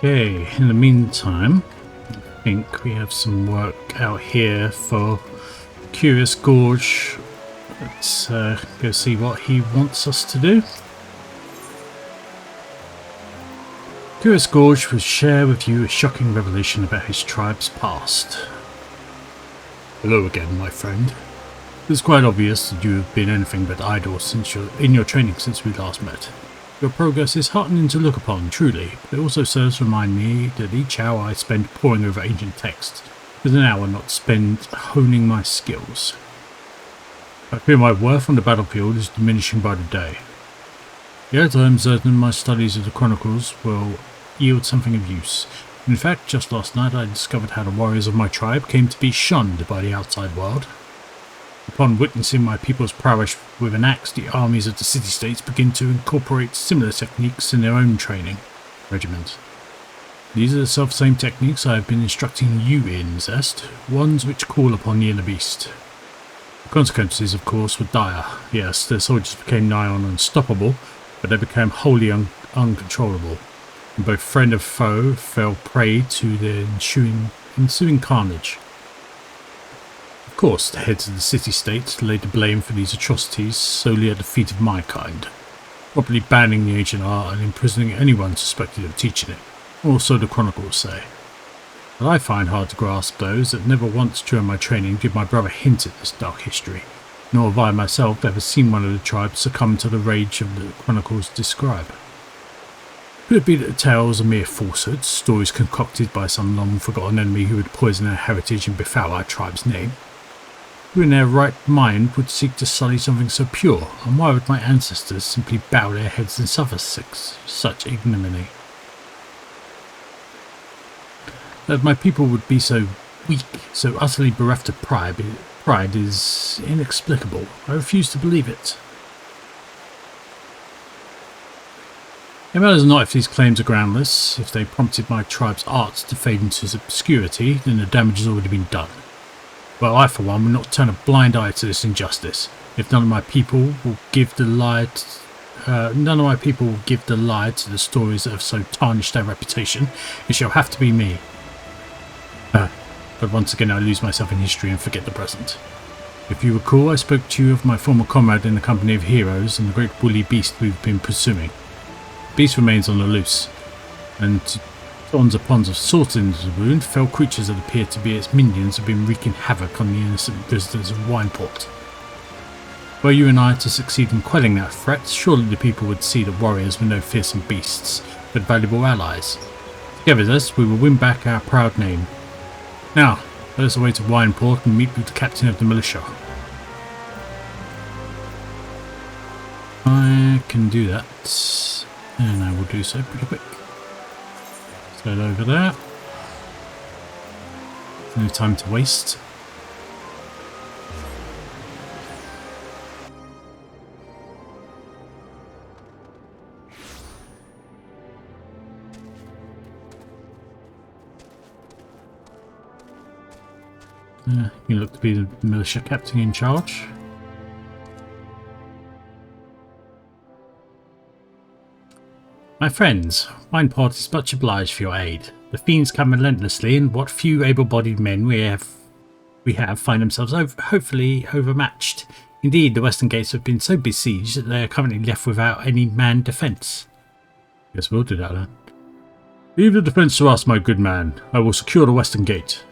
Okay, in the meantime, I think we have some work out here for Curious Gorge. Let's go see what he wants us to do. Curious Gorge will share with you a shocking revelation about his tribe's past. Hello again, my friend. It's quite obvious that you have been anything but idle in your training since we last met. Your progress is heartening to look upon, truly, but it also serves to remind me that each hour I spend poring over ancient texts is an hour not spent honing my skills. I fear my worth on the battlefield is diminishing by the day. Yet I am certain my studies of the Chronicles will yield something of use. In fact, just last night I discovered how the warriors of my tribe came to be shunned by the outside world. Upon witnessing my people's prowess with an axe, the armies of the city-states begin to incorporate similar techniques in their own training regiments. These are the self-same techniques I have been instructing you in, Zest, ones which call upon the inner beast. The consequences, of course, were dire. Yes, their soldiers became nigh on unstoppable, but they became wholly uncontrollable, and both friend and foe fell prey to the ensuing carnage. Of course, the heads of the city-states laid the blame for these atrocities solely at the feet of my kind, properly banning the ancient art and imprisoning anyone suspected of teaching it, or so the chronicles say. But I find hard to grasp those that never once during my training did my brother hint at this dark history, nor have I myself ever seen one of the tribes succumb to the rage of the chronicles describe. Could it be that the tales are mere falsehoods, stories concocted by some long-forgotten enemy who would poison our heritage and befoul our tribe's name? Who in their right mind would seek to sully something so pure, and why would my ancestors simply bow their heads and suffer such ignominy? That my people would be so weak, so utterly bereft of pride is inexplicable. I refuse to believe it. It matters not if these claims are groundless. If they prompted my tribe's arts to fade into obscurity, then the damage has already been done. Well, I for one will not turn a blind eye to this injustice. If none of my people will give the lie to the stories that have so tarnished their reputation, it shall have to be me. But once again I lose myself in history and forget the present. If you recall, I spoke to you of my former comrade in the company of heroes and the great woolly beast we've been pursuing. The beast remains on the loose, and tons upon of salt in the wound, fell creatures that appear to be its minions have been wreaking havoc on the innocent visitors of Wineport. Were you and I to succeed in quelling that threat, surely the people would see the warriors were no fearsome beasts, but valuable allies. Together thus, we will win back our proud name. Now, let us away to Wineport and meet with the captain of the militia. I can do that, and I will do so pretty quick. Let's go over there. No time to waste. You look to be the militia captain in charge. My friends, Wineport is much obliged for your aid. The fiends come relentlessly, and what few able-bodied men we have find themselves hopefully overmatched. Indeed, the western gates have been so besieged that they are currently left without any manned defence. Guess we'll do that then. Leave the defence to us, my good man. I will secure the western gate.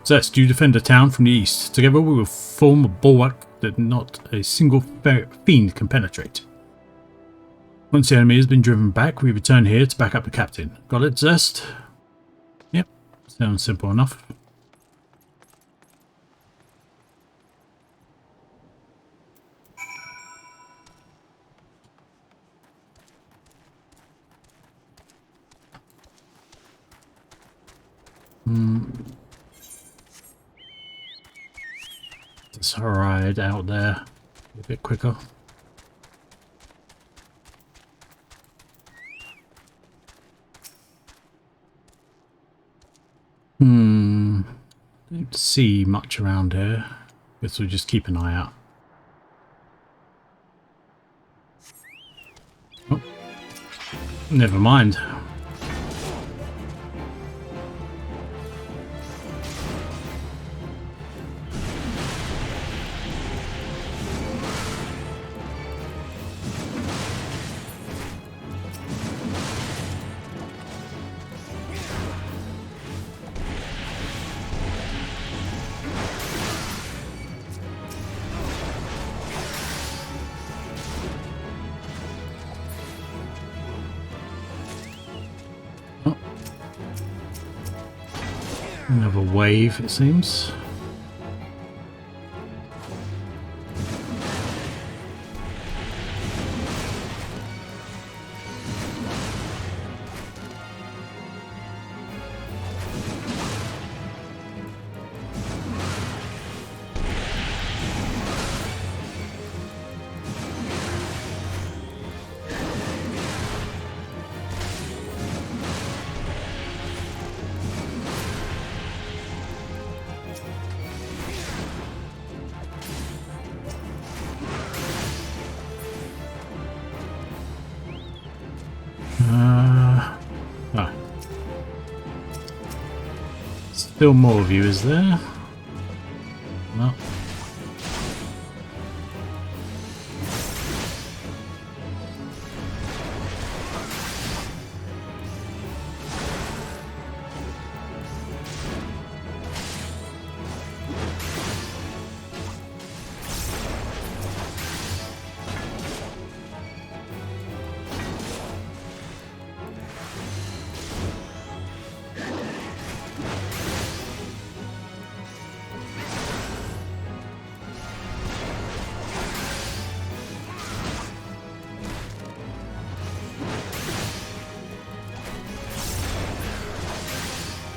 Zest, you defend the town from the east. Together we will form a bulwark that not a single fiend can penetrate. Once the enemy has been driven back, we return here to back up the captain. Got it, Zest? Yep, sounds simple enough. Let's ride out there a bit quicker. Don't see much around here. Guess we'll just keep an eye out. Oh. Never mind. Another wave, it seems. Still more of you, is there? No.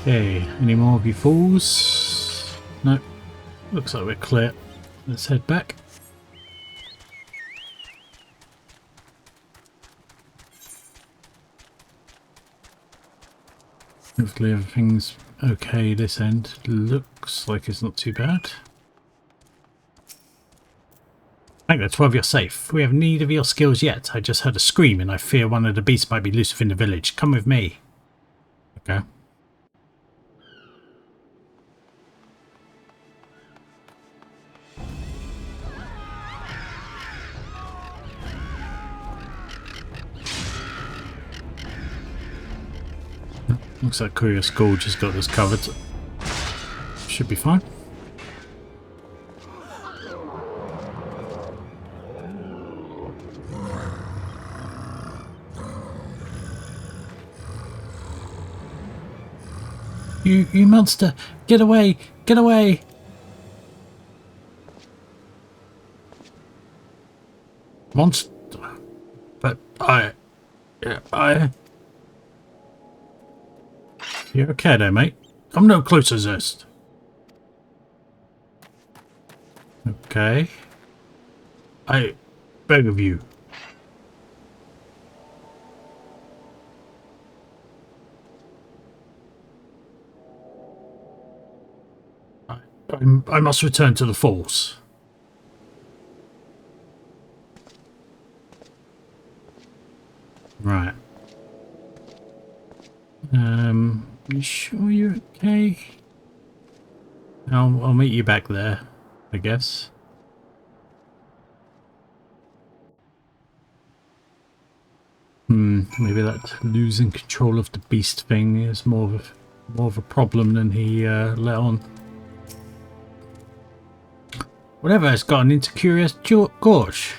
Okay, any more of you fools? No. Looks like we're clear. Let's head back. Hopefully everything's okay this end. Looks like it's not too bad. Thank the 12, you're safe. We have need of your skills yet. I just heard a scream and I fear one of the beasts might be loose within the village. Come with me. Okay. Looks like Curious Gorge has got us covered. Should be fine. You monster! Get away! Get away! Monster? But You're okay there, mate? Come no closer, Zest. Okay. I beg of you. I must return to the falls. Right. You sure you're okay? I'll meet you back there, I guess. Maybe that losing control of the beast thing is more of a problem than he let on. Whatever has gotten into Curious Gorge.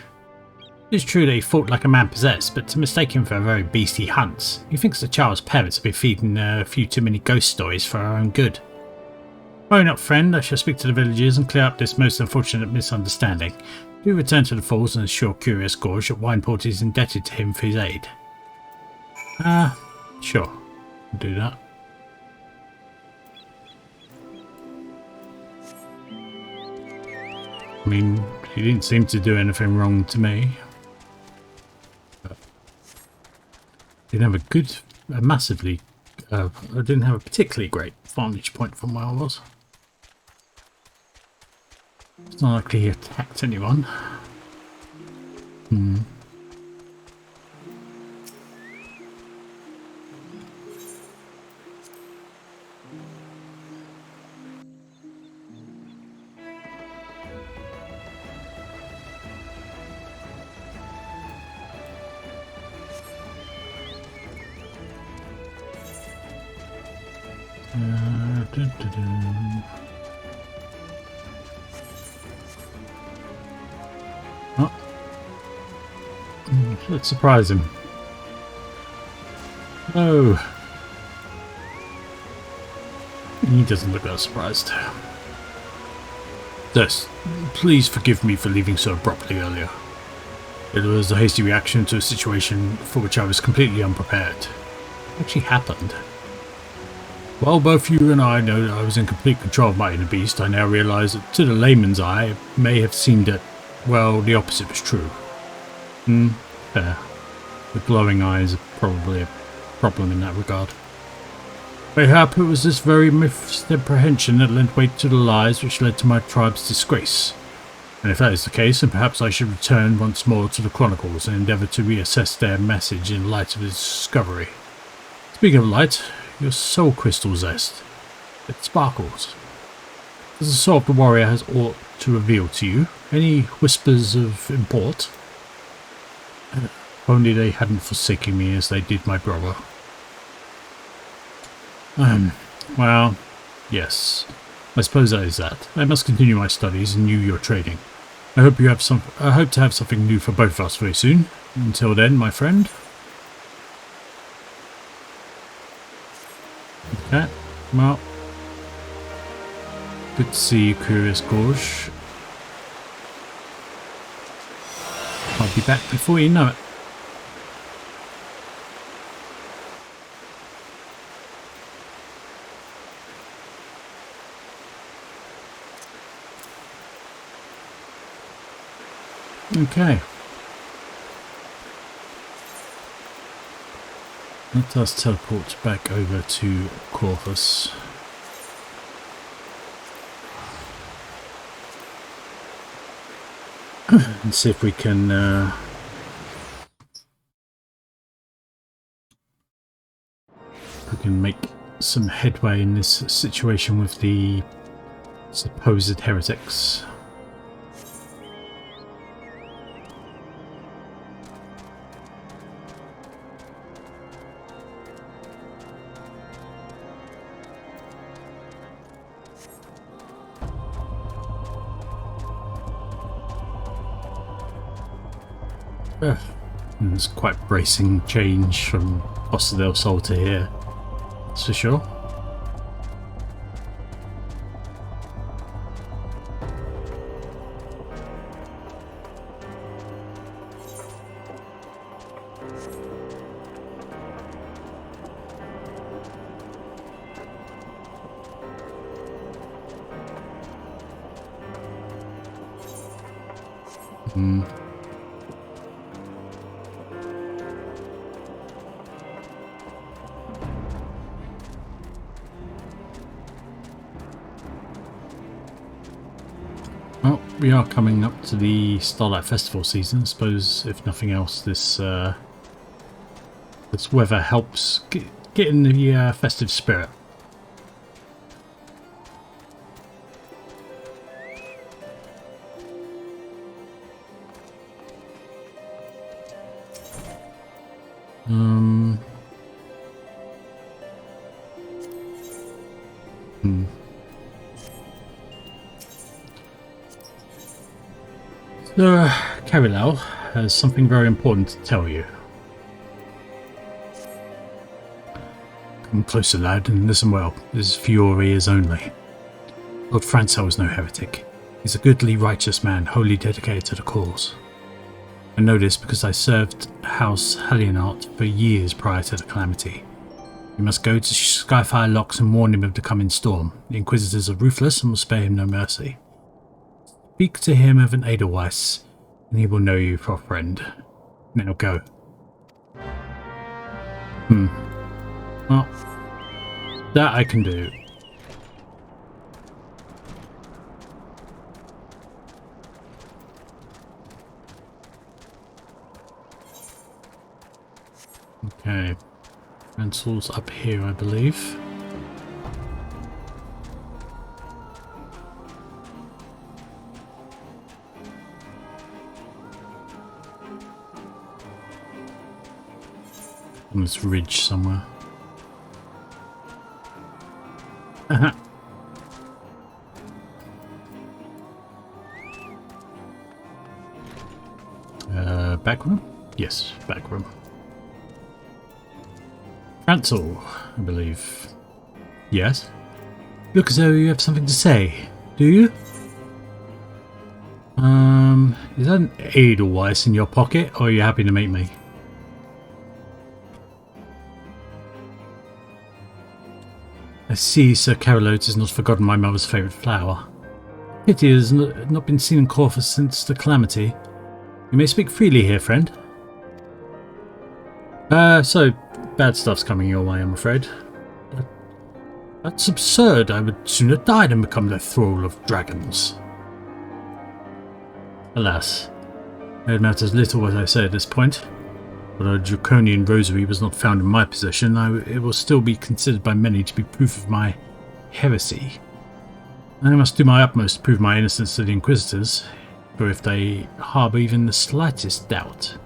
It is true that he fought like a man possessed, but to mistake him for a very beast he hunts. He thinks the child's parents have been feeding a few too many ghost stories for our own good. Hurry up, friend. I shall speak to the villagers and clear up this most unfortunate misunderstanding. Do return to the falls and assure Curious Gorge that Wineport is indebted to him for his aid. Sure. I'll do that. I mean, he didn't seem to do anything wrong to me. But I didn't have a particularly great vantage point from where I was. It's not like he attacked anyone. Oh. Let's surprise him. No. He doesn't look that surprised. Yes, please forgive me for leaving so abruptly earlier. It was a hasty reaction to a situation for which I was completely unprepared. What actually happened? While both you and I know that I was in complete control of my inner beast, I now realise that to the layman's eye, it may have seemed that, well, the opposite was true. Fair. The glowing eyes are probably a problem in that regard. Mayhap it was this very misapprehension that lent weight to the lies which led to my tribe's disgrace. And if that is the case, then perhaps I should return once more to the Chronicles and endeavour to reassess their message in light of its discovery. Speaking of light, your soul crystal zest. It sparkles. Does the soul of the warrior has aught to reveal to you? Any whispers of import? If only they hadn't forsaken me as they did my brother. Well, yes. I suppose that is that. I must continue my studies and you your training. I hope to have something new for both of us very soon. Until then, my friend. Okay. Well. Good to see you, Curious Gorge. I'll be back before you know it. Okay. Let us teleport back over to Corvus. And see if we can make some headway in this situation with the supposed heretics. It's quite bracing change from Costa del Sol to here, that's for sure. Well, we are coming up to the Starlight Festival season. I suppose, if nothing else, this weather helps get in the festive spirit. Carilal has something very important to tell you. Come closer, lad, and listen well. This is for your ears only. Lord Francois was no heretic. He's a goodly, righteous man, wholly dedicated to the cause. I know this because I served House Hallionart for years prior to the calamity. You must go to Skyfire Locks and warn him of the coming storm. The Inquisitors are ruthless and will spare him no mercy. Speak to him of an Edelweiss, and he will know you for a friend. Now go. Well, that I can do. Okay. Rental's up here, I believe. On this ridge somewhere. Back room? Yes, back room. Cancel, I believe. Yes? Look as though you have something to say, do you? Is that an Edelweiss in your pocket, or are you happy to meet me? I see Sir Carolot has not forgotten my mother's favourite flower. Pity has not been seen in Corfu since the calamity. You may speak freely here, friend. So bad stuff's coming your way, I'm afraid. That's absurd. I would sooner die than become the thrall of dragons. Alas, it matters little what I say at this point. Although a draconian rosary was not found in my possession, it will still be considered by many to be proof of my heresy. I must do my utmost to prove my innocence to the Inquisitors, for if they harbour even the slightest doubt.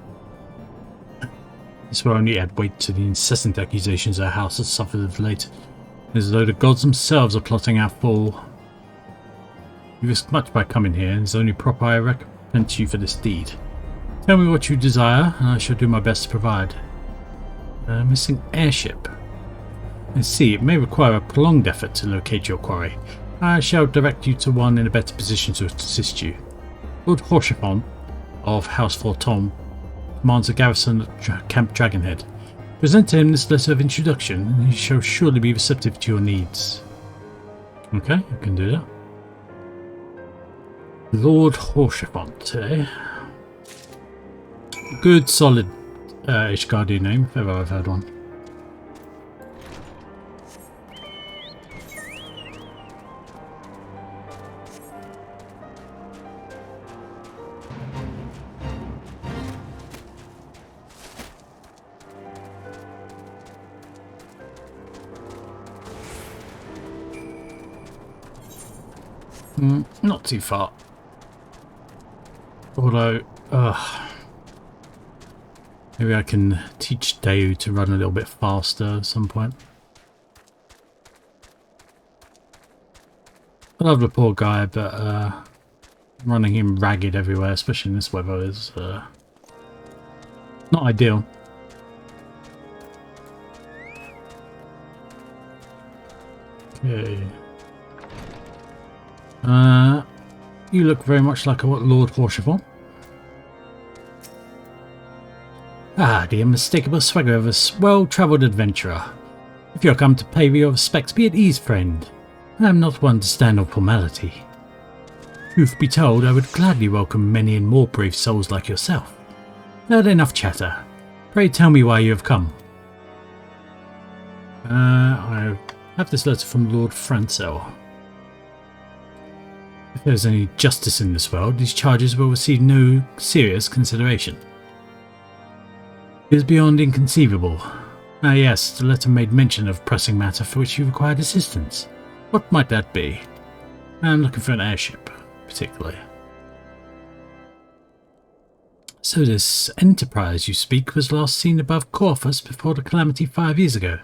This will only add weight to the incessant accusations our house has suffered of late, as though the gods themselves are plotting our fall. You risked much by coming here, and it's only proper I recompense you for this deed. Tell me what you desire, and I shall do my best to provide. A missing airship. I see, it may require a prolonged effort to locate your quarry. I shall direct you to one in a better position to assist you. Lord Horshafon of House Forton commands a garrison at Camp Dragonhead. Present to him this letter of introduction, and he shall surely be receptive to your needs. Okay, I can do that. Lord Horshafont, eh? Good, solid Ishgardian name, if ever I've heard one. Not too far. Although, maybe I can teach Dayu to run a little bit faster at some point. I love the poor guy, but running him ragged everywhere, especially in this weather, is not ideal. Okay. You look very much like a Lord Horshafon. Ah, the unmistakable swagger of a well-travelled adventurer. If you are come to pay me your respects, be at ease, friend. I am not one to stand on formality. Truth be told, I would gladly welcome many and more brave souls like yourself. But enough chatter. Pray tell me why you have come. I have this letter from Lord Francel. If there is any justice in this world, these charges will receive no serious consideration. It is beyond inconceivable. Ah yes, the letter made mention of pressing matter for which you required assistance. What might that be? I am looking for an airship, particularly. So this enterprise you speak was last seen above Corfus before the calamity 5 years ago.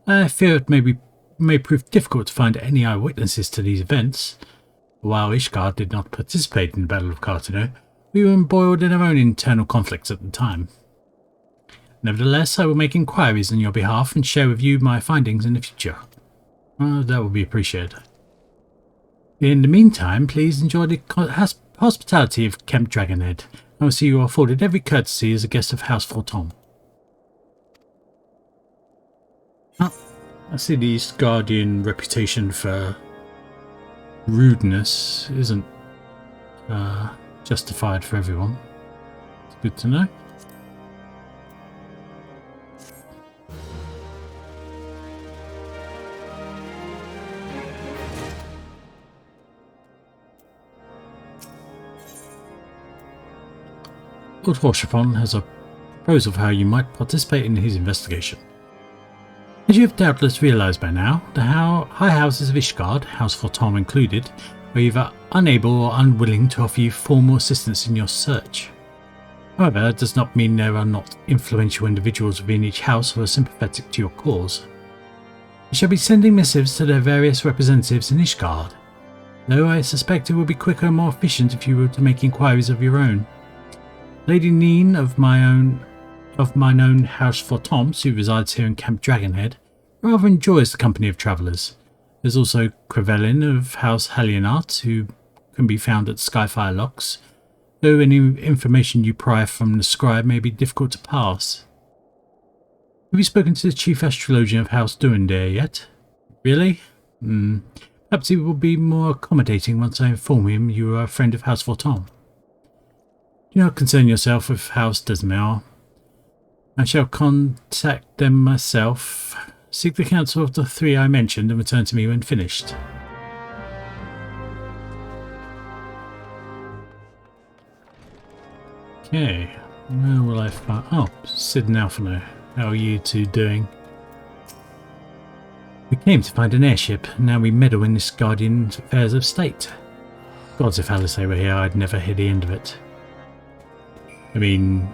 I fear it may prove difficult to find any eyewitnesses to these events. While Ishgard did not participate in the Battle of Cartino, we were embroiled in our own internal conflicts at the time. Nevertheless, I will make inquiries on your behalf and share with you my findings in the future. That will be appreciated. In the meantime, please enjoy the hospitality of Camp Dragonhead. I will see you are afforded every courtesy as a guest of House Forton. I see the Ishgardian reputation for rudeness isn't justified for everyone. It's good to know. Lord Horshafon has a proposal for how you might participate in his investigation. As you have doubtless realised by now, the high houses of Ishgard, House Forton included, are either unable or unwilling to offer you formal assistance in your search. However, it does not mean there are not influential individuals within each house who are sympathetic to your cause. I shall be sending missives to their various representatives in Ishgard, though I suspect it will be quicker and more efficient if you were to make inquiries of your own. Lady Neen of mine own House Fortoms, who resides here in Camp Dragonhead, rather enjoys the company of travellers. There's also Crevelin of House Hallionart, who can be found at Skyfire Locks, though any information you pry from the scribe may be difficult to pass. Have you spoken to the chief astrologian of House Duendare yet? Really? Perhaps he will be more accommodating once I inform him you are a friend of House Fortom. Do not concern yourself with House Desmail. I shall contact them myself. Seek the counsel of the three I mentioned and return to me when finished. Okay, where will I find... Oh, Sid and Alphino. How are you two doing? We came to find an airship, and now we meddle in this Ishgardian affairs of state. Gods, if Alice were here, I'd never hear the end of it. I mean,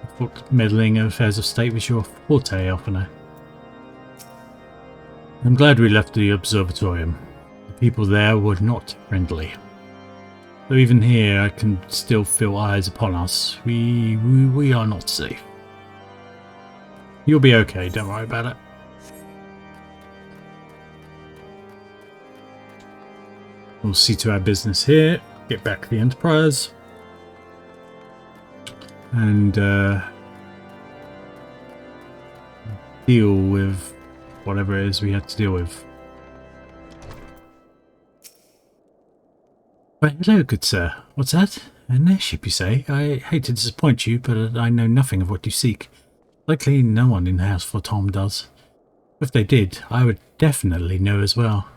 I thought meddling in affairs of state was your forte, Alphino. I'm glad we left the observatorium. The people there were not friendly. Though even here I can still feel eyes upon us. We are not safe. You'll be okay, don't worry about it. We'll see to our business here. Get back to the Enterprise. And deal with whatever it is we had to deal with. Right, hello, good sir. What's that? An airship, you say? I hate to disappoint you, but I know nothing of what you seek. Likely no one in House Fortom does. If they did, I would definitely know as well.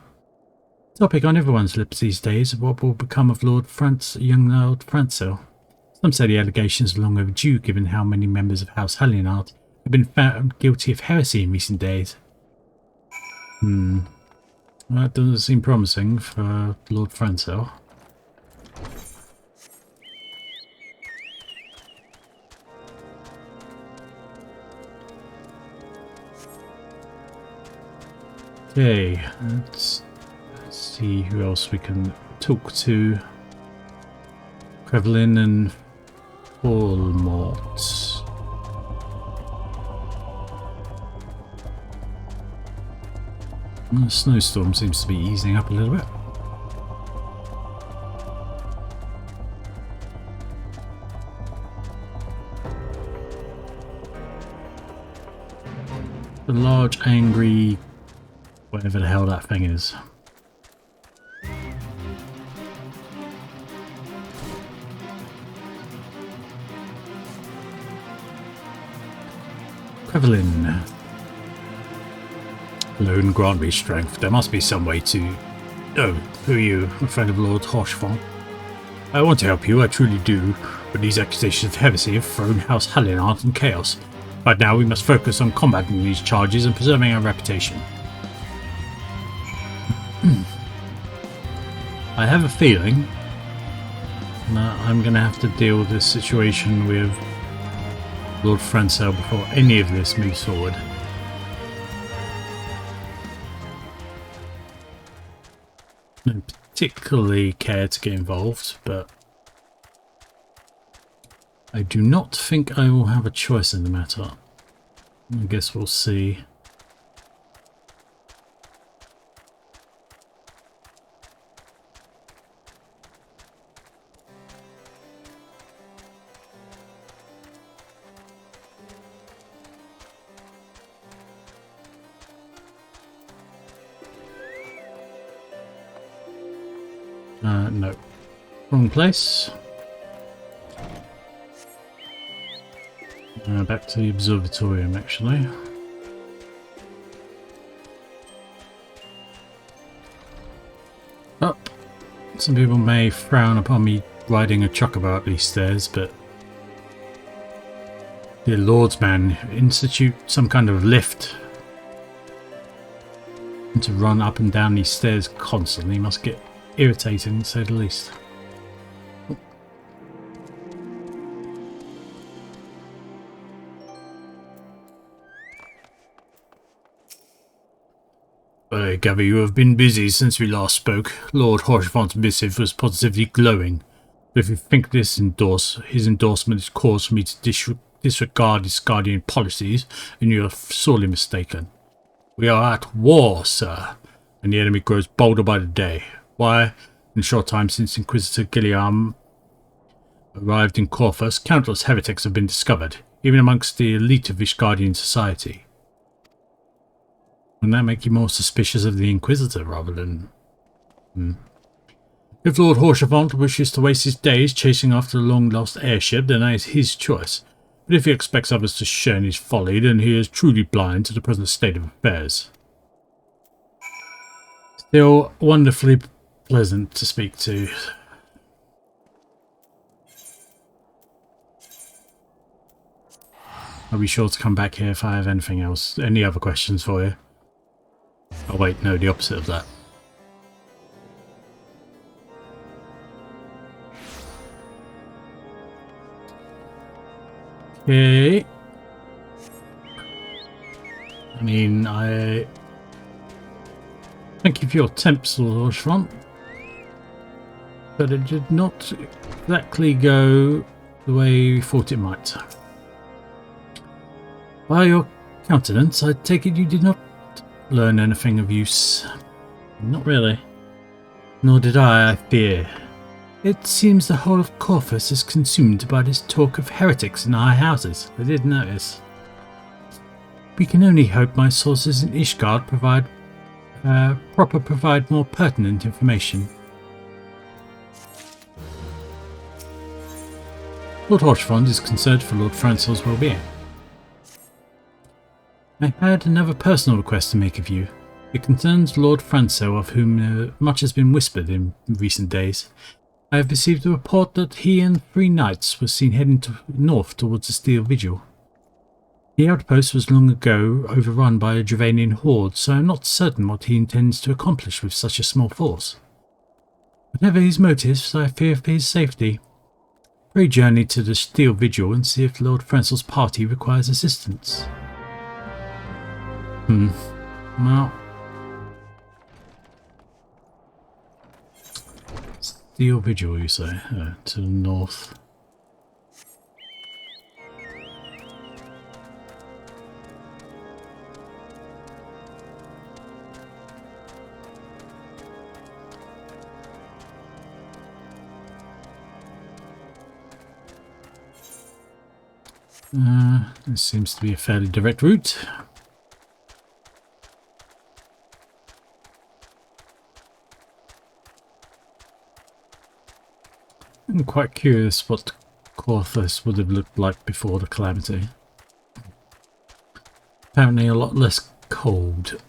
Topic on everyone's lips these days, what will become of young Lord Francel? Some say the allegations are long overdue, given how many members of House Hallionart have been found guilty of heresy in recent days. Well, that doesn't seem promising for Lord Francel. Okay, let's see who else we can talk to. Crevelin and Hallmort. The snowstorm seems to be easing up a little bit. The large, angry, whatever the hell that thing is. Crevelin. Alone grant me strength. There must be some way to... Oh, who are you? A friend of Lord Hoshfong? I want to help you, I truly do, but these accusations of heresy have thrown House Hallionart in chaos. Right now we must focus on combating these charges and preserving our reputation. I have a feeling that I'm going to have to deal with this situation with Lord Francel before any of this moves forward. I don't particularly care to get involved, but I do not think I will have a choice in the matter. I guess we'll see. No. Wrong place. Back to the observatorium, actually. Oh, some people may frown upon me riding a chocobo up these stairs, but dear Lords, man, institute some kind of lift. And to run up and down these stairs constantly must get irritating, to say the least. I gather you have been busy since we last spoke. Lord Horshfont's missive was positively glowing. But if you think his endorsement is cause for me to disregard Ishgardian policies, then you are sorely mistaken. We are at war, sir, and the enemy grows bolder by the day. Why, in a short time since Inquisitor Gilliam arrived in Corfus, countless heretics have been discovered, even amongst the elite of Ishgardian society. Wouldn't that make you more suspicious of the Inquisitor rather than... If Lord Horshfont wishes to waste his days chasing after the long-lost airship, then that is his choice. But if he expects others to share in his folly, then he is truly blind to the present state of affairs. Still wonderfully pleasant to speak to. I'll be sure to come back here if I have anything else, any other questions for you. Oh wait, no, the opposite of that. Okay. I mean, I thank you for your attempts, Lord Horshfont, but it did not exactly go the way we thought it might. By your countenance, I take it you did not learn anything of use. Not really. Nor did I fear. It seems the whole of Corfus is consumed by this talk of heretics in high houses. I did notice. We can only hope my sources in Ishgard provide more pertinent information. Lord Horshfont is concerned for Lord Francel's well-being. I had another personal request to make of you. It concerns Lord Francel, of whom much has been whispered in recent days. I have received a report that he and 3 knights were seen heading north towards the Steel Vigil. The outpost was long ago overrun by a Dravanian horde, so I am not certain what he intends to accomplish with such a small force. Whatever his motives, I fear for his safety. Pray journey to the Steel Vigil and see if Lord Francel's party requires assistance. Well... Steel Vigil, you say? To the north. This seems to be a fairly direct route. I'm quite curious what Corfus would have looked like before the calamity. Apparently a lot less cold.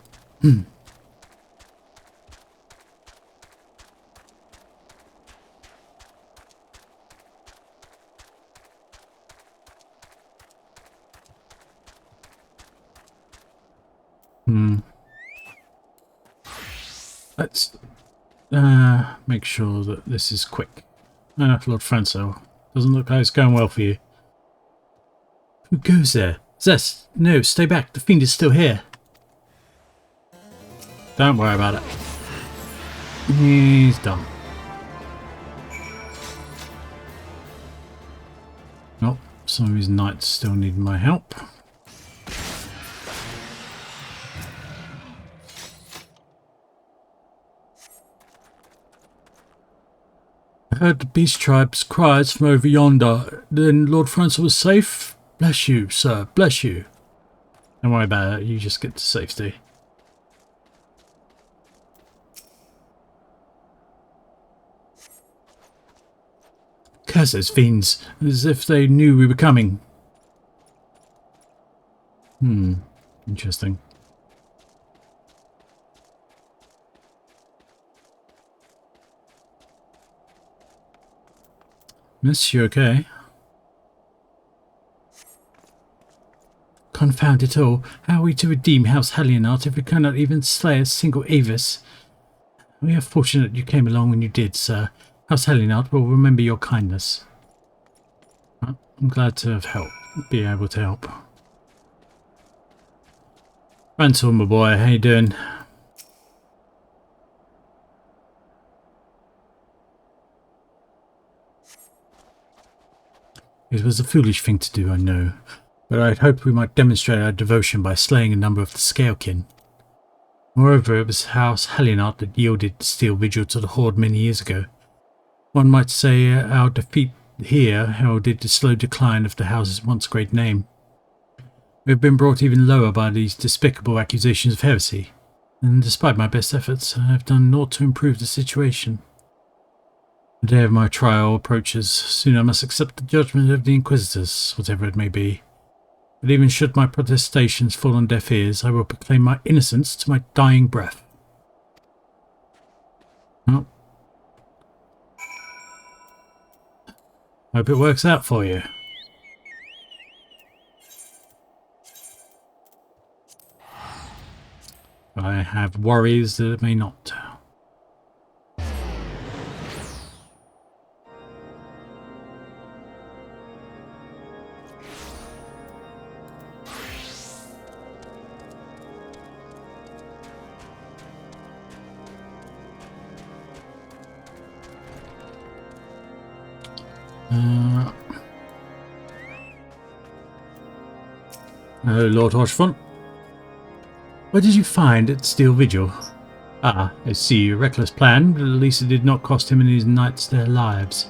Let's make sure that this is quick. Lord Francel, doesn't look like it's going well for you. Who goes there? Zest, no, stay back. The fiend is still here. Don't worry about it. He's done. Oh, some of his knights still need my help. I heard the beast tribe's cries from over yonder. Then Lord Francel was safe? Bless you, sir, bless you. Don't worry about it, you just get to safety. Curse those fiends, as if they knew we were coming. Interesting. Miss, you okay? Confound it all. How are we to redeem House Helionart if we cannot even slay a single Avis? We are fortunate you came along when you did, sir. House Helionart will remember your kindness. I'm glad to have be able to help. Ransel, my boy, how you doing? It was a foolish thing to do, I know, but I'd hoped we might demonstrate our devotion by slaying a number of the Scalekin. Moreover, it was House Helionart that yielded the steel vigil to the Horde many years ago. One might say our defeat here heralded the slow decline of the house's once great name. We have been brought even lower by these despicable accusations of heresy, and despite my best efforts, I have done naught to improve the situation. The day of my trial approaches. Soon I must accept the judgment of the Inquisitors, whatever it may be. But even should my protestations fall on deaf ears, I will proclaim my innocence to my dying breath. Well, hope it works out for you. I have worries that it may not. Hello, Lord Hoshfront. What did you find at Steel Vigil? Ah, I see, a reckless plan, but at least it did not cost him and his knights their lives.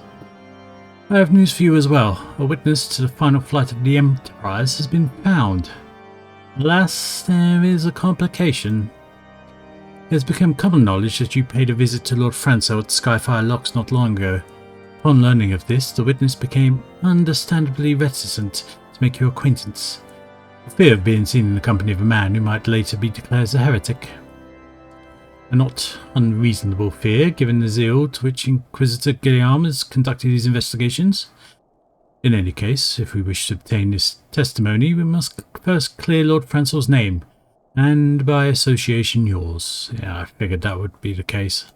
I have news for you as well. A witness to the final flight of the Enterprise has been found. Alas, there is a complication. It has become common knowledge that you paid a visit to Lord Franco at Skyfire Locks not long ago. Upon learning of this, the witness became understandably reticent to make your acquaintance. For fear of being seen in the company of a man who might later be declared as a heretic. A not unreasonable fear, given the zeal to which Inquisitor Guillaume has conducted his investigations. In any case, if we wish to obtain this testimony, we must first clear Lord Franco's name, and by association yours. Yeah, I figured that would be the case.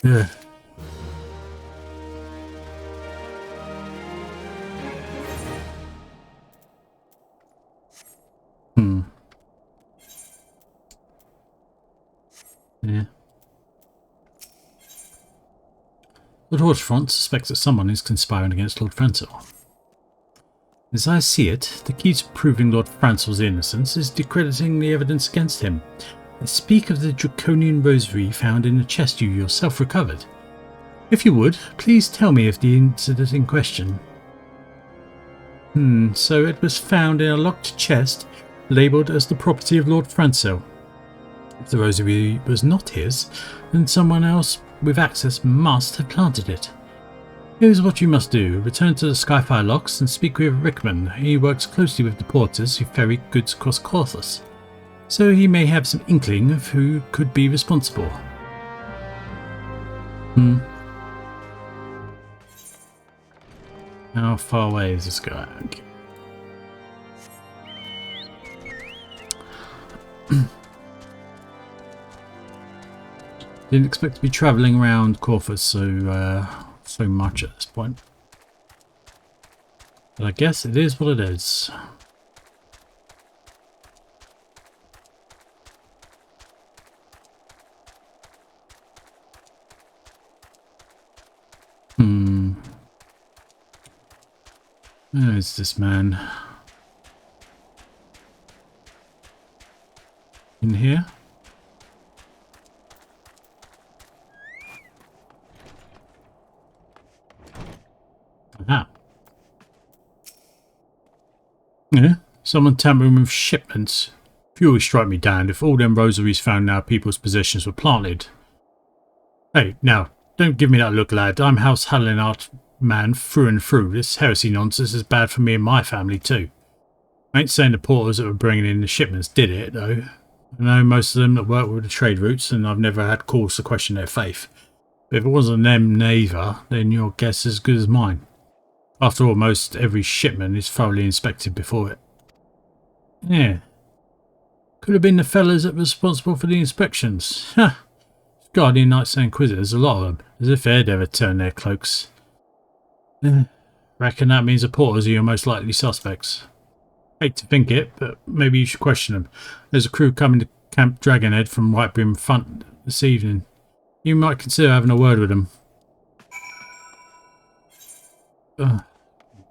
Ugh. Yeah. Lord Hoshfront suspects that someone is conspiring against Lord Franco. As I see it, the key to proving Lord Franco's innocence is discrediting the evidence against him. I speak of the draconian rosary found in the chest you yourself recovered. If you would, please tell me of the incident in question. So it was found in a locked chest, labelled as the property of Lord Franco. If the rosary was not his, then someone else with access must have planted it. Here's what you must do. Return to the Skyfire Locks and speak with Rickman. He works closely with the porters who ferry goods across Corthus, so he may have some inkling of who could be responsible. How far away is this going? Didn't expect to be travelling around Corfus so much at this point. But I guess it is what it is. Where is this man? In here? Ah. Yeah, someone tampering with shipments. Fury strike me down if all them rosaries found in our people's possessions were planted. Hey, now, don't give me that look, lad. I'm House Helionart man through and through. This heresy nonsense is bad for me and my family too. I ain't saying the porters that were bringing in the shipments did it, though. I know most of them that work with the trade routes, and I've never had cause to question their faith. But if it wasn't them neither, then your guess is as good as mine. After all, most every shipment is thoroughly inspected before it. Yeah. Could have been the fellas that were responsible for the inspections. Ha! Ishgardian Knights and Inquisitors, a lot of them, as if they'd ever turn their cloaks. Reckon that means the porters are your most likely suspects. Hate to think it, but maybe you should question them. There's a crew coming to Camp Dragonhead from Whitebrim Front this evening. You might consider having a word with them.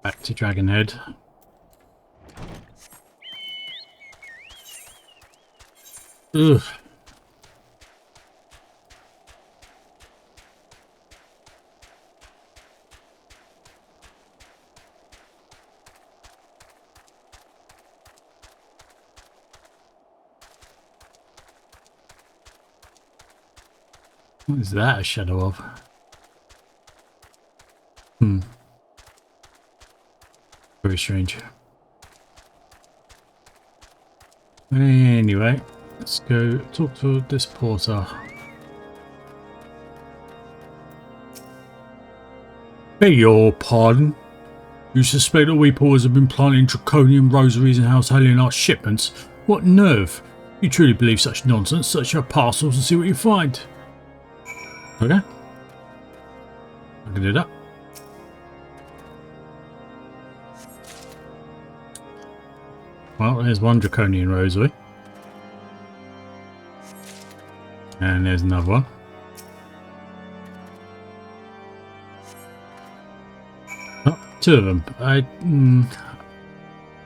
Back to Dragonhead. Ugh. What is that a shadow of? Very strange. Anyway, let's go talk to this porter. Beg your pardon? You suspect that we porters have been planting draconian rosaries in House Helionar's shipments? What nerve! You truly believe such nonsense? Search your parcels and see what you find. Okay. I can do that. Well, there's one draconian rosary. And there's another one. Oh, two of them.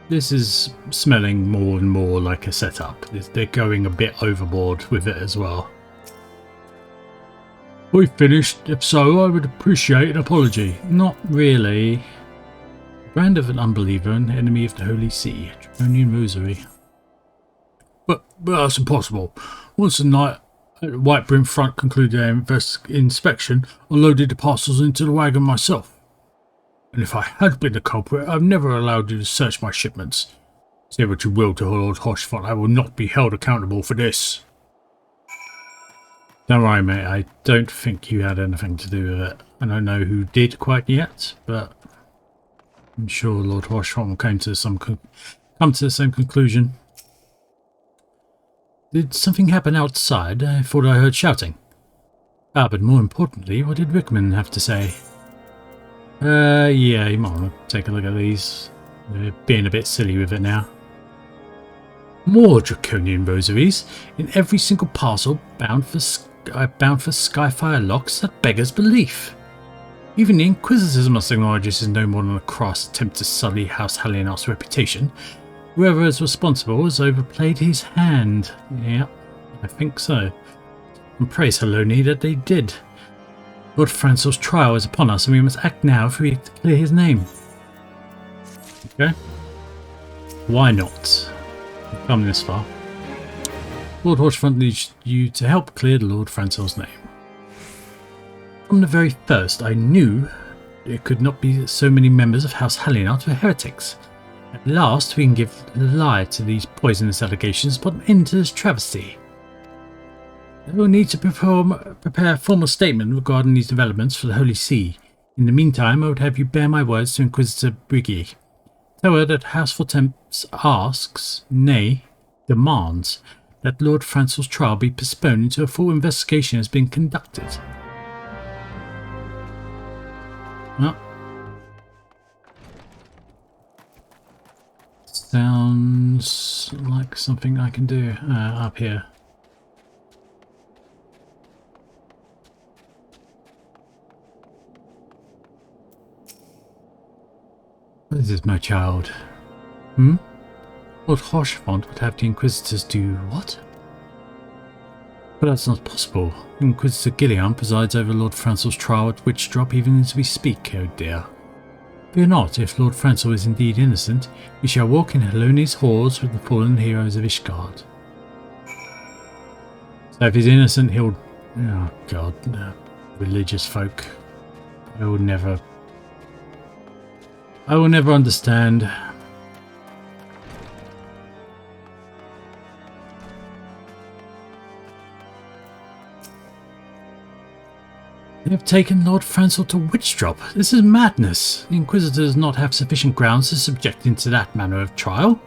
This is smelling more and more like a setup. They're going a bit overboard with it as well. We finished. If so, I would appreciate an apology. Not really. Brand of an unbeliever and enemy of the Holy See. Draconian Rosary. But that's impossible. Once the knight at the White Brim front concluded their inspection, I loaded the parcels into the wagon myself. And if I had been the culprit, I've never allowed you to search my shipments. Say what you will to Lord Hoshfont, I will not be held accountable for this. Don't worry, mate. I don't think you had anything to do with it. I don't know who did quite yet, but I'm sure Lord Hoshfont will come to the same conclusion. Did something happen outside? I thought I heard shouting. Ah, but more importantly, what did Rickman have to say? Yeah, you might want to take a look at these. They're being a bit silly with it now. More draconian rosaries in every single parcel bound for Skyfire locks. That beggars belief. Even the Inquisitors must acknowledge this is no more than a crass attempt to sully House Helionar's reputation. Whoever is responsible has overplayed his hand. Yeah, I think so. And praise Haloni that they did. Lord Francel's trial is upon us and we must act now if we to clear his name. Okay. Why not? We've come this far. Lord Hoshfont needs you to help clear the Lord Francel's name. From the very first, I knew there could not be so many members of House Helionar who are heretics. At last, we can give the lie to these poisonous allegations, put an end to this travesty. I will need to prepare a formal statement regarding these developments for the Holy See. In the meantime, I would have you bear my words to Inquisitor Briggy. Tell her that House Fortemps asks, nay, demands, that Lord Francel's trial be postponed until a full investigation has been conducted. Oh. Sounds like something I can do up here. What is this, my child? Lord Hoshfont would have the Inquisitors do what? But that's not possible. Inquisitor Gilliam presides over Lord Francel's trial at Witchdrop even as we speak, oh dear. Fear not, if Lord Francel is indeed innocent, we shall walk in Haloni's halls with the fallen heroes of Ishgard. So if he's innocent, he'll... Oh god, no. Religious folk. I will never understand. They have taken Lord Francel to Witchdrop. This is madness. The Inquisitors not have sufficient grounds to subject him to that manner of trial.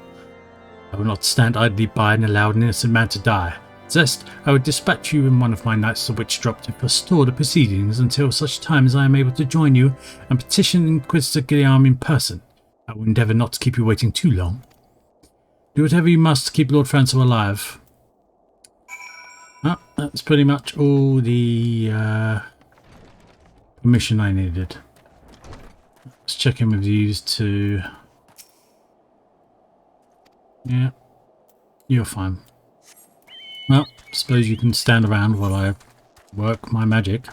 I will not stand idly by and allow an innocent man to die. Zest, I would dispatch you and one of my knights to Witchdrop to forestall the proceedings until such time as I am able to join you and petition Inquisitor Gilliam in person. I will endeavour not to keep you waiting too long. Do whatever you must to keep Lord Francel alive. That's pretty much all the permission I needed. Let's check in with these two. Yeah, you're fine. Well, suppose you can stand around while I work my magic.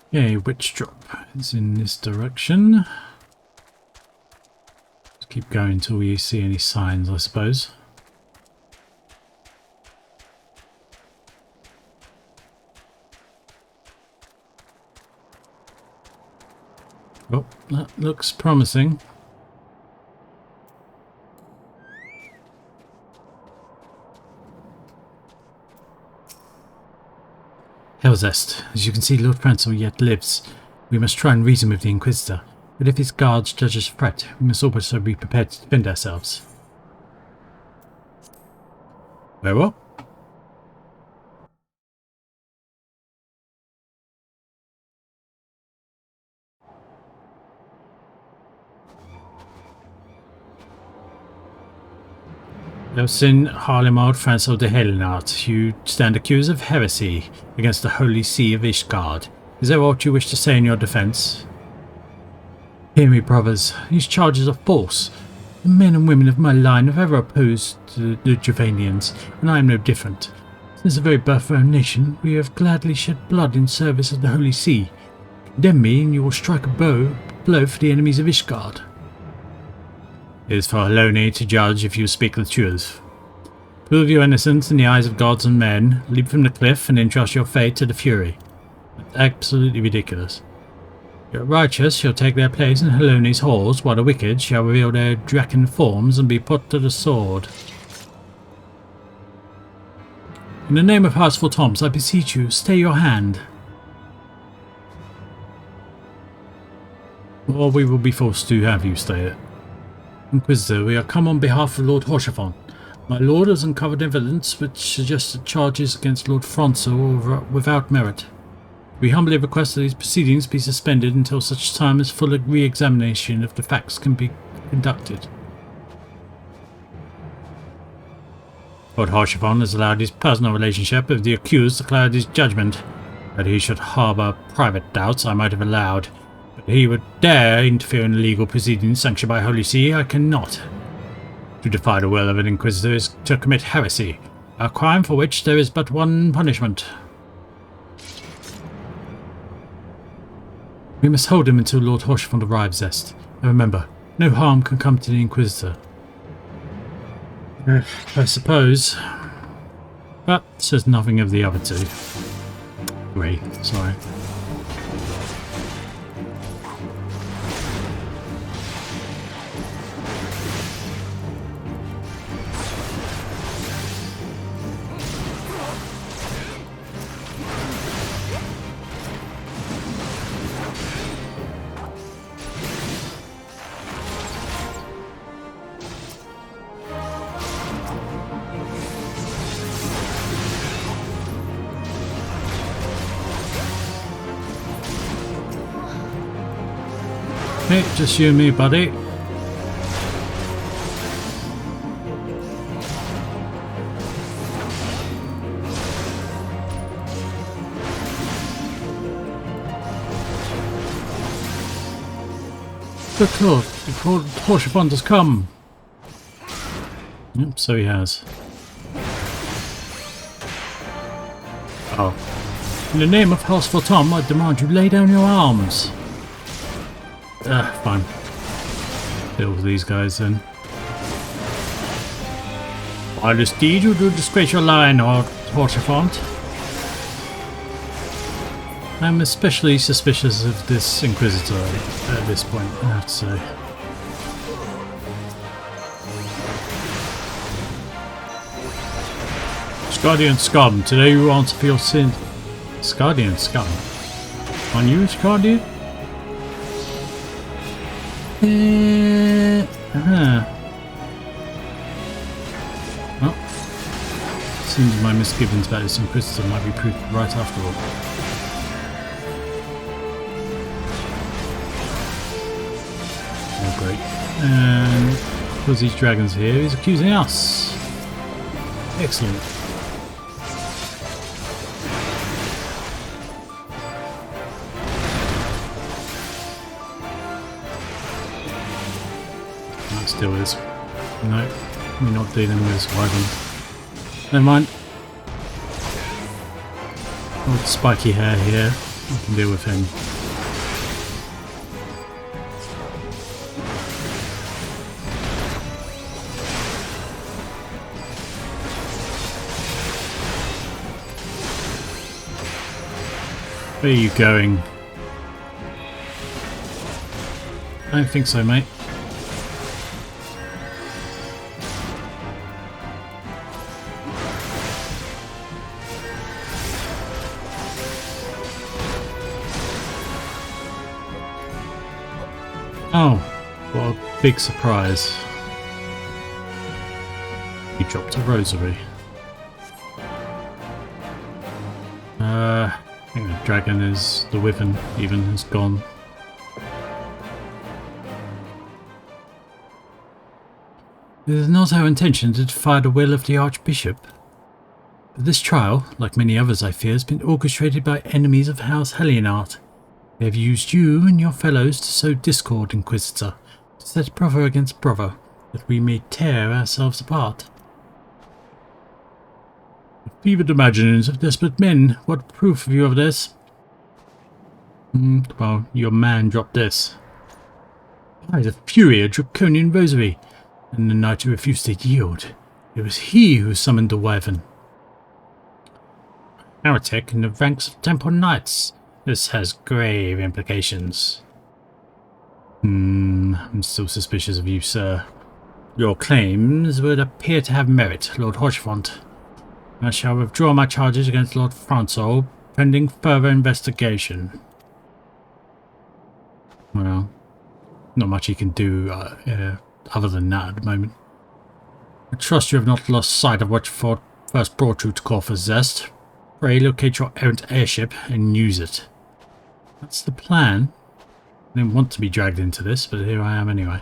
Okay, witch drop is in this direction. Just keep going until we see any signs, I suppose. Oh, that looks promising. Hellzest, as you can see, Lord Prancer yet lives. We must try and reason with the Inquisitor, but if his guards judge us a threat, we must also be prepared to defend ourselves. Very well. Elsin Harlemard Franco de Helenart, you stand accused of heresy against the Holy See of Ishgard. Is there aught you wish to say in your defence? Hear me, brothers. These charges are false. The men and women of my line have ever opposed the Javanians, and I am no different. Since the very birth of our nation, we have gladly shed blood in service of the Holy See. Condemn me, and you will strike a blow for the enemies of Ishgard. It is for Halone to judge if you speak the truth. Prove your innocence in the eyes of gods and men, leap from the cliff and entrust your fate to the Fury. That's absolutely ridiculous. The righteous shall take their place in Halone's halls, while the wicked shall reveal their draken forms and be put to the sword. In the name of House Toms, I beseech you, stay your hand. Or we will be forced to have you stay it. Inquisitor, we are come on behalf of Lord Hoshafon. My lord has uncovered evidence which suggests that charges against Lord Franco are without merit. We humbly request that these proceedings be suspended until such time as full re-examination of the facts can be conducted. Lord Hoshafon has allowed his personal relationship with the accused to cloud his judgment. That he should harbour private doubts I might have allowed. But he would dare interfere in legal proceedings sanctioned by Holy See, I cannot. To defy the will of an Inquisitor is to commit heresy, a crime for which there is but one punishment. We must hold him until Lord Hoshafon arrives, Zest. And remember, no harm can come to the Inquisitor. I suppose. But says nothing of the other two. Great, sorry. Hey, just you and me, buddy. Good lord, the Hoshafon has come. Yep, so he has. Oh. In the name of House Tom, I demand you lay down your arms. Fine. Deal with these guys then. By this deed you do disgrace your line, Hoshafon. I'm especially suspicious of this Inquisitor at this point, I have to say. Ishgardian scum, today you answer for your sin. Ishgardian scum? On you, Ishgardian? Well, seems my misgivings about this Inquisitor might be proved right after all. And because these dragons here, he's accusing us. Excellent. That still is. No, we're not dealing with wyverns. Never mind. Old spiky hair here. We can deal with him. Where are you going? I don't think so, mate. Oh, what a big surprise. He dropped a rosary. I think the dragon is, the wyvern even, has gone. It is not our intention to defy the will of the Archbishop. But this trial, like many others I fear, has been orchestrated by enemies of House Helionart. They have used you and your fellows to sow discord, Inquisitor, to set brother against brother, that we may tear ourselves apart. The fevered imaginings of desperate men, what proof have you of this? Well, your man dropped this. By the fury, a draconian rosary, and the knight who refused to yield. It was he who summoned the wyvern. Heretic in the ranks of Temple Knights. This has grave implications. I'm still suspicious of you, sir. Your claims would appear to have merit, Lord Horchefont. I shall withdraw my charges against Lord Francois, pending further investigation. Well, not much he can do other than that at the moment. I trust you have not lost sight of what first brought you to Corfu Zest. Pray locate your errant airship and use it. That's the plan. I didn't want to be dragged into this, but here I am anyway.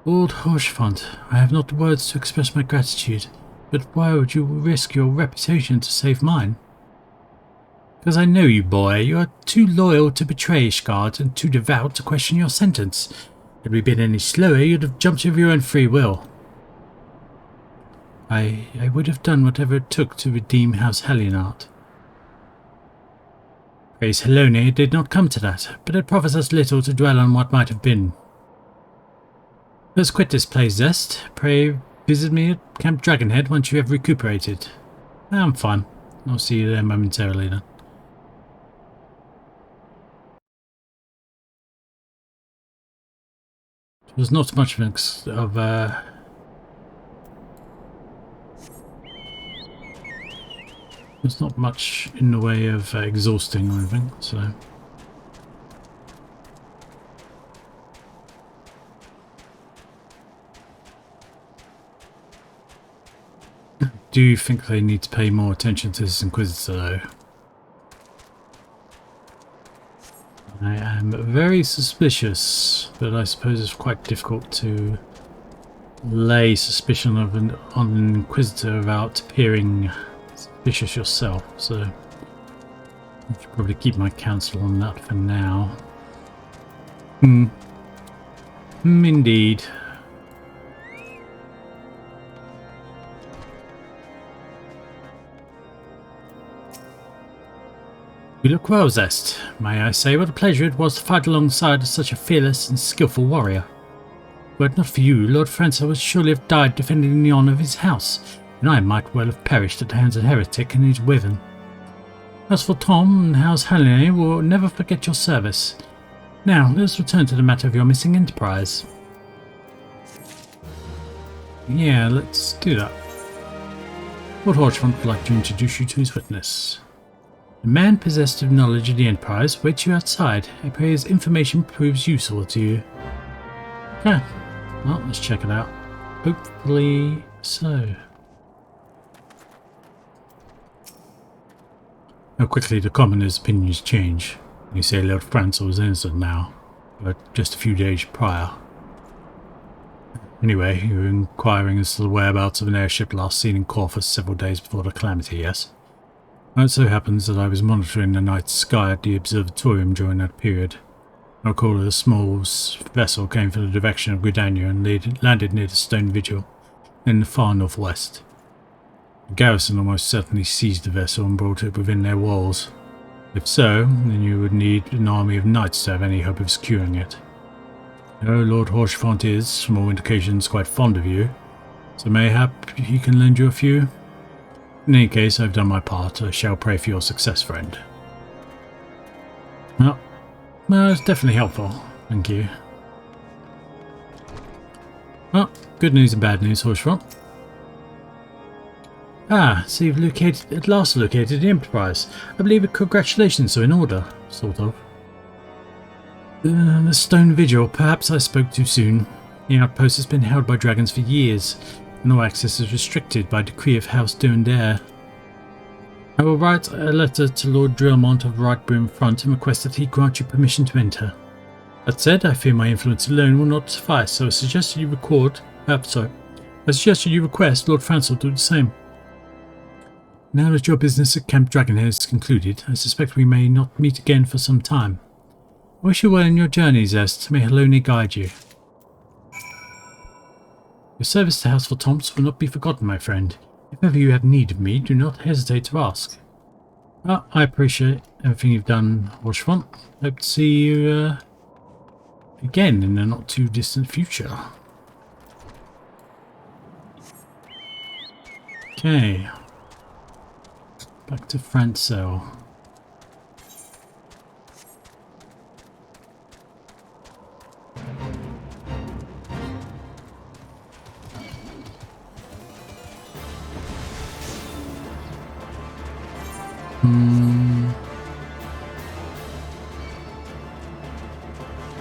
Lord Horchefont, I have not the words to express my gratitude, but why would you risk your reputation to save mine? Because I know you, boy. You are too loyal to betray Ishgard and too devout to question your sentence. Had we been any slower, you'd have jumped of your own free will. I would have done whatever it took to redeem House Helionart. Praise Helone, it did not come to that, but it profits us little to dwell on what might have been. Let's quit this place, Zest. Pray visit me at Camp Dragonhead once you have recuperated. I'm fine. I'll see you there momentarily then. It was not much of there's not much in the way of exhausting or anything, so... Do you think they need to pay more attention to this Inquisitor, though? I am very suspicious, but I suppose it's quite difficult to lay suspicion on an Inquisitor without appearing suspicious yourself, so I should probably keep my counsel on that for now. Indeed. You look well, Zest. May I say what a pleasure it was to fight alongside such a fearless and skillful warrior. Were it not for you, Lord Francois would surely have died defending the honour of his house, and I might well have perished at the hands of Heretic and his wyvern. As for Tom and House Helene, will never forget your service. Now, let us return to the matter of your missing enterprise. Yeah, let's do that. Lord Horchefont would like to introduce you to his witness. The man possessed of knowledge of the Enterprise waits you outside. I pray his information proves useful to you. Okay, well, let's check it out. Hopefully so. How quickly the commoners' opinions change. You say Lord Francois is innocent now. just a few days prior. Anyway, you were inquiring as to the whereabouts of an airship last seen in Corfus several days before the calamity, yes? Well, it so happens that I was monitoring the night sky at the observatorium during that period. I recall that a small vessel came from the direction of Gridania and landed near the Stone Vigil in the far northwest. The garrison almost certainly seized the vessel and brought it within their walls. If so, then you would need an army of knights to have any hope of securing it. Though Lord Horchefont is, from all indications, quite fond of you, so mayhap he can lend you a few. In any case, I've done my part. I shall pray for your success, friend. Well, it's definitely helpful. Thank you. Well, good news and bad news, Horchefont. Ah, so you've at last located the Enterprise. I believe congratulations are in order, sort of. The Stone Vigil, perhaps I spoke too soon. The outpost has been held by dragons for years, and all access is restricted by decree of House Duendare. I will write a letter to Lord Drillmont of Right Brim Front and request that he grant you permission to enter. That said, I fear my influence alone will not suffice, so I suggest that you request Lord Francel do the same. Now that your business at Camp Dragonhead is concluded, I suspect we may not meet again for some time. I wish you well in your journeys, Est. May Helone guide you. Your service to House Tomps will not be forgotten, my friend. If ever you have need of me, do not hesitate to ask. Well, I appreciate everything you've done, Horchefont. Hope to see you again in the not too distant future. Okay. Back to Francel.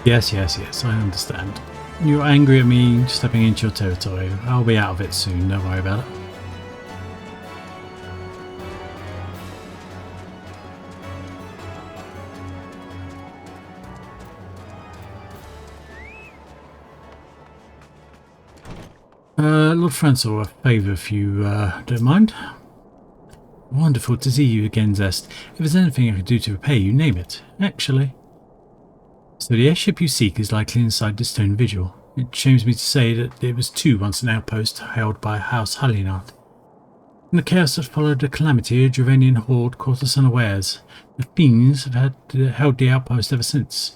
Yes, I understand. You're angry at me stepping into your territory. I'll be out of it soon, don't worry about it. Lord Francel, a favour if you don't mind. Wonderful to see you again, Zest. If there's anything I can do to repay you, name it. Actually. So the airship you seek is likely inside the Stone Vigil. It shames me to say that it was too once an outpost held by House Hallienart. In the chaos that followed the calamity, a Dravanian horde caught us unawares. The fiends have held the outpost ever since.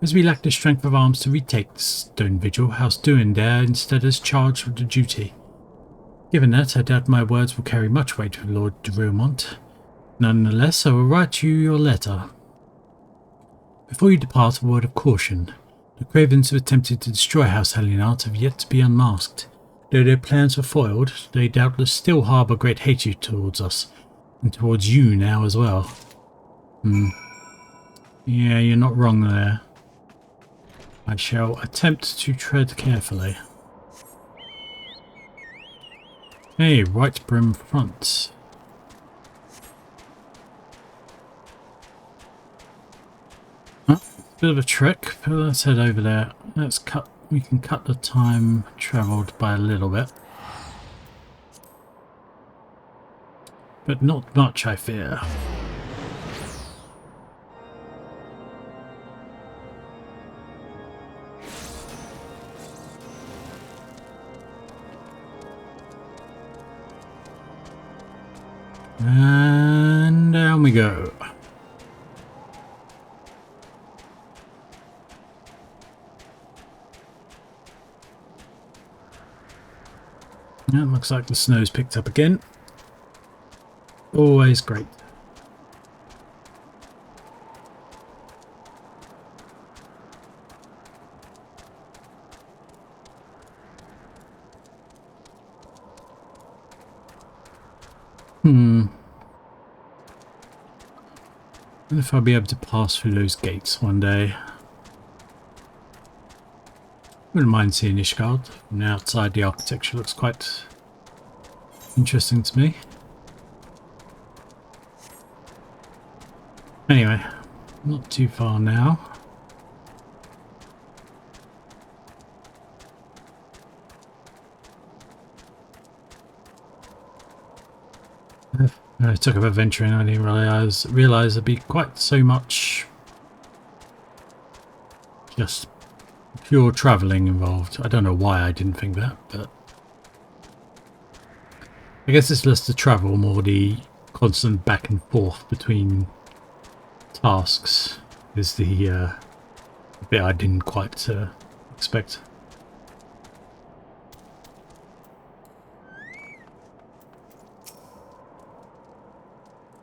As we lack the strength of arms to retake the Stone Vigil, House Duendare instead is charged with the duty. Given that, I doubt my words will carry much weight with Lord de Roumont. Nonetheless, I will write you your letter. Before you depart, a word of caution. The Cravens who attempted to destroy House Hallienart have yet to be unmasked. Though their plans were foiled, they doubtless still harbour great hatred towards us, and towards you now as well. Yeah, you're not wrong there. I shall attempt to tread carefully. Hey, Right Brim Front. Bit of a trick, but let's head over there. We can cut the time travelled by a little bit. But not much, I fear. And down we go. Yeah, looks like the snow's picked up again. Always great. I wonder if I'll be able to pass through those gates one day. Wouldn't mind seeing Ishgard. From the outside, the architecture looks quite interesting to me. Anyway, not too far now. I took up adventuring. I didn't realize there'd be quite so much just pure travelling involved. I don't know why I didn't think that, but I guess it's less the travel, more the constant back and forth between tasks is the bit I didn't quite expect.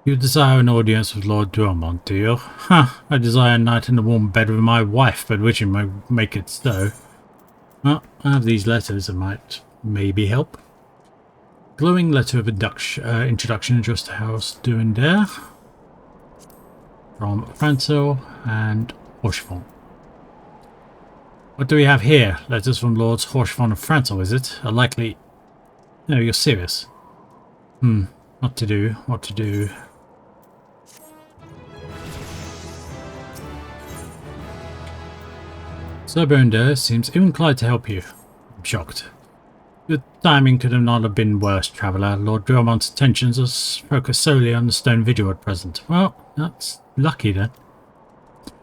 You desire an audience with Lord Drummond, do you? Ha! I desire a night in the warm bed with my wife, but which might make it so. Well, I have these letters that might maybe help. Glowing letter of introduction addressed to House Duendere from Franco and Horchefont. What do we have here? Letters from Lords Horchefont and Franco, is it? A likely... No, you're serious. What to do? What to do? Sir Duendere seems inclined to help you. I'm shocked. Your timing could not have been worse, traveller. Lord Drummond's attentions are focused solely on the stone vigil at present. Well, that's lucky then.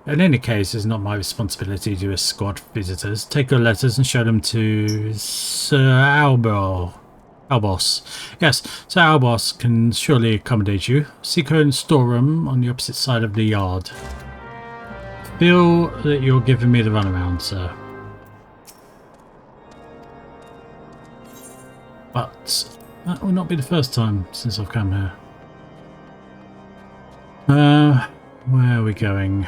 In any case, it's not my responsibility to escort visitors. Take your letters and show them to Sir Albos. Yes, Sir Albos can surely accommodate you. Seek her in the storeroom on the opposite side of the yard. Feel that you're giving me the runaround, sir. But that will not be the first time since I've come here. Where are we going?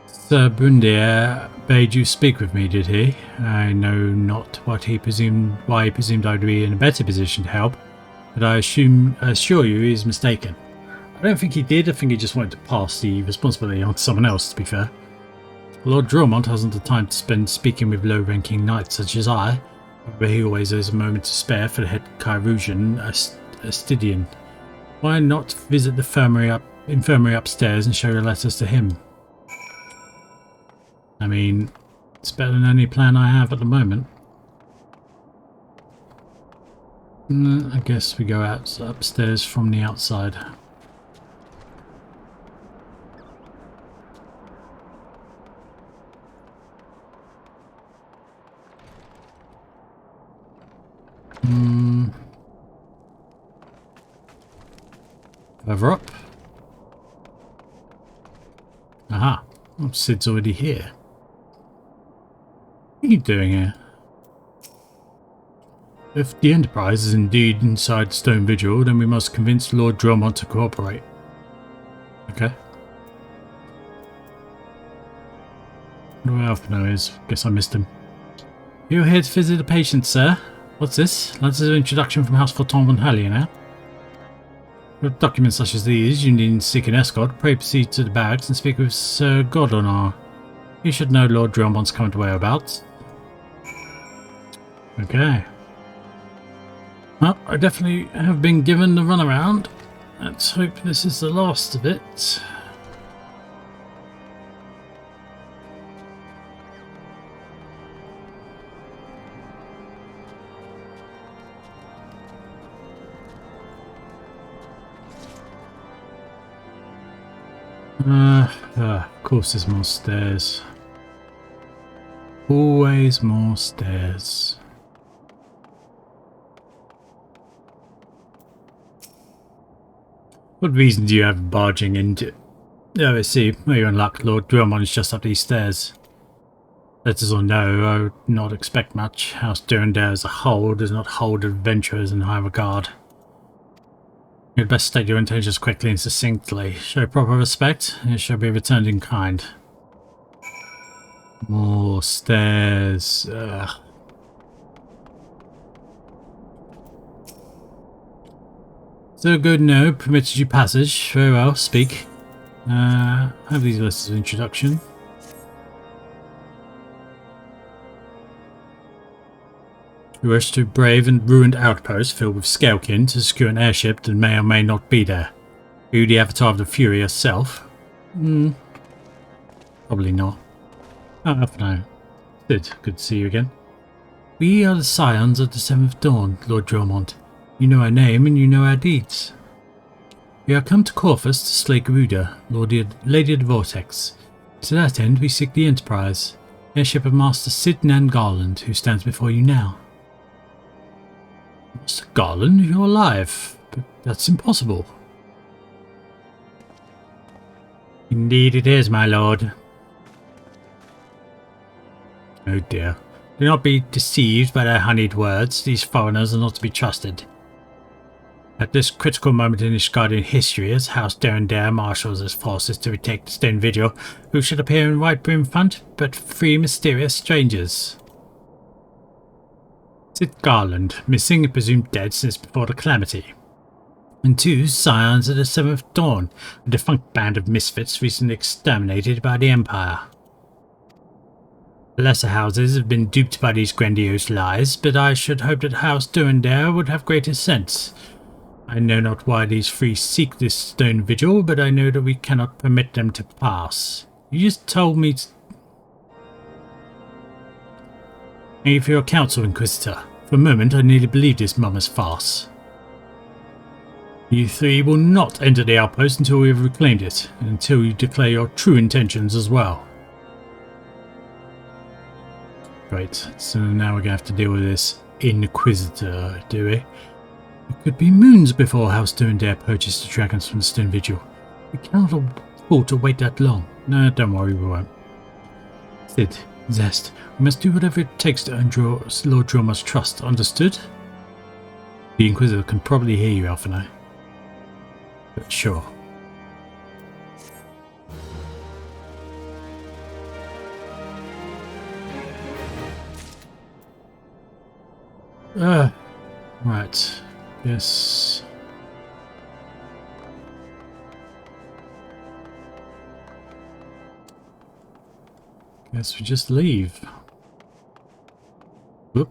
Sir Duendere bade you speak with me, did he? I know not why he presumed I would be in a better position to help, but I assure you he is mistaken. I don't think he did. I think he just wanted to pass the responsibility on to someone else, to be fair. Lord Drummond hasn't the time to spend speaking with low-ranking knights such as I, but he always has a moment to spare for the head Chirurgeon Ishgardian. Why not visit the infirmary upstairs and show your letters to him? I mean, it's better than any plan I have at the moment. I guess we go out upstairs from the outside. Further up. Aha, oh, Sid's already here. What are you doing here? If the Enterprise is indeed inside Stone Vigil, then we must convince Lord Drummond to cooperate. Okay. What do Alphino is? Guess I missed him. You're here to visit a patient, sir. What's this? Letters of introduction from House Forton von Hallier now. With documents such as these, you need to seek an escort. Pray proceed to the barracks and speak with Sir Godonor. You should know Lord Drummond's coming to whereabouts. Okay. Well, I definitely have been given the runaround. Let's hope this is the last of it. Of course there's more stairs. Always more stairs. What reason do you have barging into... Oh, I see. Well, you're in luck. Lord Drummond is just up these stairs. Letters or no, I would not expect much. House Duendere as a whole does not hold adventurers in high regard. You'd best state your intentions quickly and succinctly. Show proper respect, and it shall be returned in kind. More stairs. Ugh. So good, no. Permitted you passage. Very well, speak. Have these lists of You rush to a brave and ruined outpost filled with Scalekin to secure an airship that may or may not be there. Are you the avatar of the Fury yourself? Probably not. Oh, for now. Sid, good to see you again. We are the scions of the Seventh Dawn, Lord Dromont. You know our name and you know our deeds. We are come to Corvus to slay Garuda, Lady of the Vortex. To that end we seek the Enterprise, airship of Master Sid Nan Garland, who stands before you now. Master Garland, you're alive, but that's impossible. Indeed it is, my lord. Oh dear. Do not be deceived by their honeyed words. These foreigners are not to be trusted. At this critical moment in Ishgardian history, as House Derendare marshals his forces to retake the Stone Vigil, who should appear in white brim front but 3 mysterious strangers? Sid Garland, missing and presumed dead since before the calamity. And 2 scions of the Seventh Dawn, a defunct band of misfits recently exterminated by the Empire. The lesser houses have been duped by these grandiose lies, but I should hope that House Derendare would have greater sense. I know not why these 3 seek this stone vigil, but I know that we cannot permit them to pass. You just told me to... Thank you for your counsel, Inquisitor. For a moment I nearly believed this mummer's farce. You 3 will not enter the outpost until we have reclaimed it, and until you declare your true intentions as well. Right, so now we're going to have to deal with this Inquisitor, do we? It could be moons before House Derendare purchased the dragons from the Stone Vigil. We cannot afford to wait that long. No, don't worry, we won't. Sid, Zest, we must do whatever it takes to earn Lord Droma's trust, understood? The Inquisitor can probably hear you, Alphinae. But sure. Right. Yes. Guess we just leave. Whoop.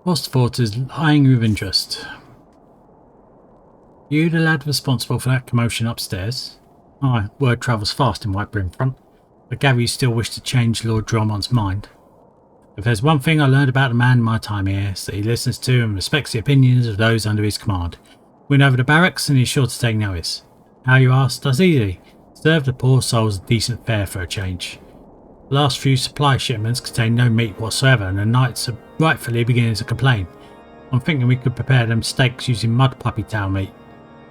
Fort is eyeing you with interest. You the lad responsible for that commotion upstairs? Aye, word travels fast in White Brim Front. I gather you still wish to change Lord Dromont's mind. If there's one thing I learned about the man in my time here, it's that he listens to and respects the opinions of those under his command. Went over the barracks and he's sure to take notice. How you ask? That's easy. Serve the poor souls a decent fare for a change. The last few supply shipments contain no meat whatsoever and the knights are rightfully beginning to complain. I'm thinking we could prepare them steaks using mud puppy tail meat.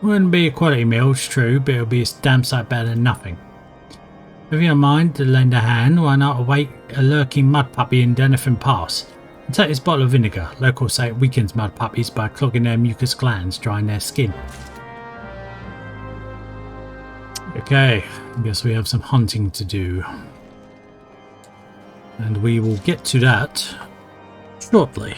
Wouldn't be a quality meal, it's true, but it'll be a damn sight better than nothing. If you don't mind to lend a hand, why not await a lurking mud puppy in Denethrin Pass? And take this bottle of vinegar. Locals say it weakens mud puppies by clogging their mucus glands, drying their skin. Okay, I guess we have some hunting to do. And we will get to that shortly.